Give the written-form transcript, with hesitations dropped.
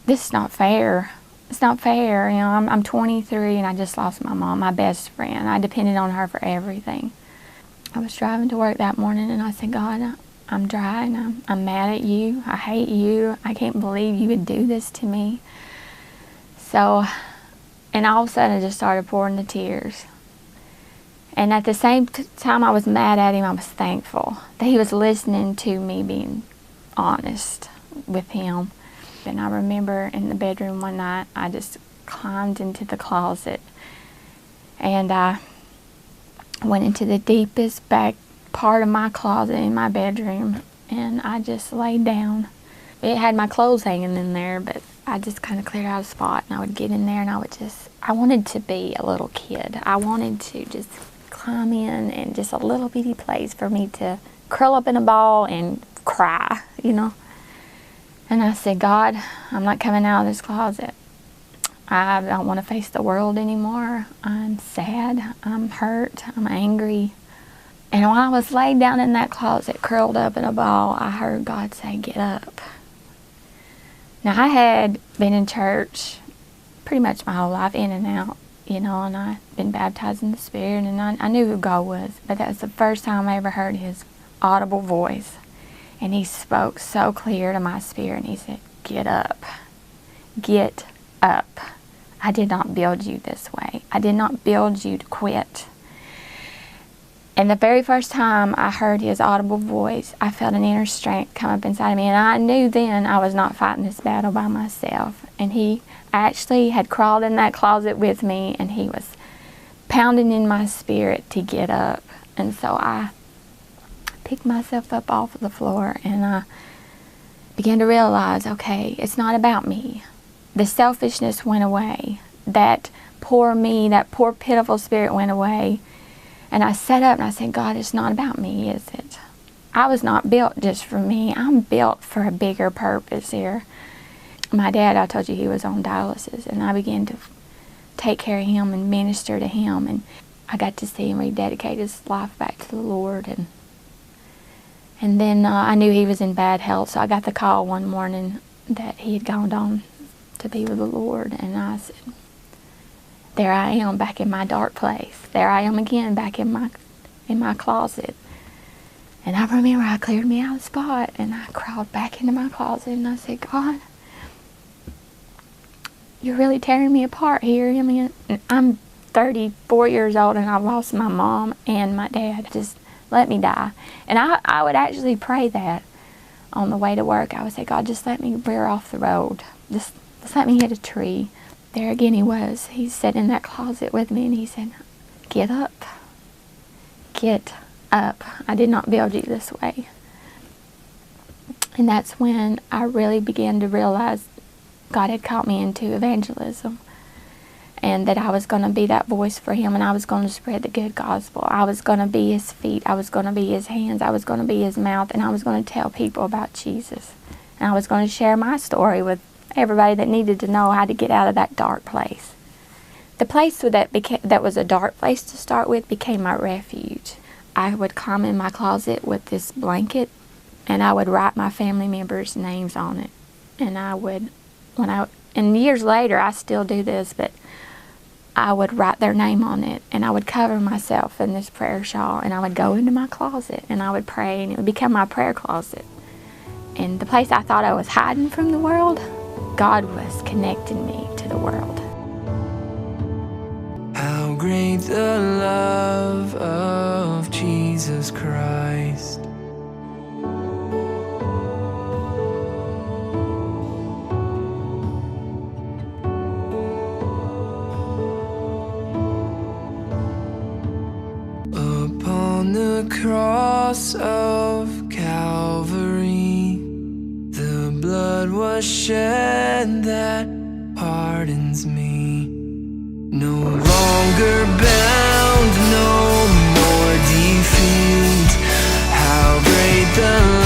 this is not fair. It's not fair. You know, I'm 23 and I just lost my mom, my best friend. I depended on her for everything. I was driving to work that morning and I said, God, I'm dry and I'm mad at you. I hate you. I can't believe you would do this to me. So, and all of a sudden I just started pouring the tears. And at the same time I was mad at him, I was thankful that he was listening to me being honest with him. And I remember in the bedroom one night, I just climbed into the closet and I went into the deepest back part of my closet in my bedroom and I just laid down. It had my clothes hanging in there, but I just kind of cleared out a spot and I would get in there and I wanted to be a little kid. I wanted to just climb in and just a little bitty place for me to curl up in a ball and cry, you know. And I said, God, I'm not coming out of this closet. I don't want to face the world anymore. I'm sad, I'm hurt, I'm angry. And while I was laid down in that closet, curled up in a ball, I heard God say, get up. Now, I had been in church pretty much my whole life, in and out, you know, and I'd been baptized in the Spirit, and I knew who God was, but that was the first time I ever heard His audible voice. And He spoke so clear to my spirit, and He said, get up. Get up. I did not build you this way. I did not build you to quit. And the very first time I heard His audible voice, I felt an inner strength come up inside of me. And I knew then I was not fighting this battle by myself. And He actually had crawled in that closet with me, and He was pounding in my spirit to get up. And so I picked myself up off of the floor, and I began to realize, okay, it's not about me. The selfishness went away. That poor me, that poor pitiful spirit went away. And I sat up and I said, God, it's not about me, is it? I was not built just for me. I'm built for a bigger purpose here. My dad, I told you, he was on dialysis, and I began to take care of him and minister to him. And I got to see him rededicate his life back to the Lord. And then I knew he was in bad health, so I got the call one morning that he had gone on to be with the Lord. And I said, there I am back in my dark place. There I am again back in my closet. And I remember I cleared me out of the spot and I crawled back into my closet and I said, God, you're really tearing me apart here. I mean, I'm 34 years old and I've lost my mom and my dad. Just let me die. And I would actually pray that on the way to work. I would say, God, just let me rear off the road. Just let me hit a tree. There again he was. He sat in that closet with me and he said, get up. Get up. I did not build you this way. And that's when I really began to realize God had called me into evangelism, and that I was going to be that voice for Him, and I was going to spread the good gospel. I was going to be His feet. I was going to be His hands. I was going to be His mouth, and I was going to tell people about Jesus. And I was going to share my story with everybody that needed to know how to get out of that dark place. The place that was a dark place to start with became my refuge. I would come in my closet with this blanket, and I would write my family members' names on it. And I would, and years later, I still do this, but I would write their name on it, and I would cover myself in this prayer shawl, and I would go into my closet, and I would pray, and it would become my prayer closet. And the place I thought I was hiding from the world, God was connecting me to the world. How great the love of Jesus Christ. Upon the cross of Calvary, the blood was shed that pardons me. No longer bound, no more defeat. How great the